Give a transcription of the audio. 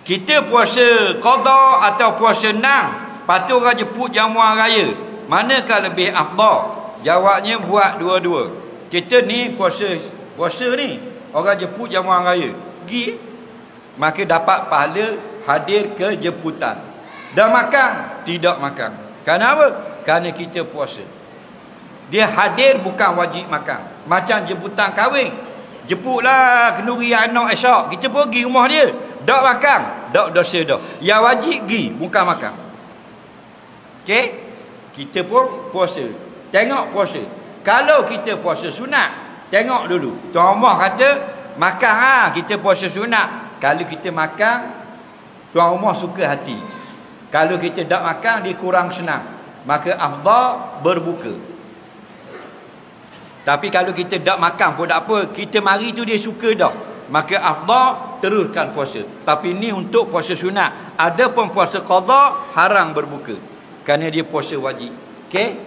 Kita puasa qada atau puasa nang, patut orang jemput jamuan raya, manakah lebih afdal? Jawabnya buat dua-dua. Kita ni puasa ni, orang jemput jamuan raya, pergi, maka dapat pahala hadir ke jemputan. Dah makan, tidak makan. Kenapa? Kerana kita puasa. Dia hadir bukan wajib makan. Macam jemputan kahwin, jemputlah kenduri anak esok, kita pergi rumah dia, tak makan, tak dosa dah. Yang wajib pergi, bukan makan. Okey? Kita pun puasa. Tengok puasa. Kalau kita puasa sunat, tengok dulu. Tuan rumah kata makan kita puasa sunat. Kalau kita makan, tuan rumah suka hati. Kalau kita tak makan, dia kurang senang. Maka afdal berbuka. Tapi kalau kita tak makan pun tak apa, kita mari tu dia suka dah, maka afdal teruskan puasa. Tapi ni untuk puasa sunat. Ada pun puasa qada haram berbuka, kerana dia puasa wajib. Okey?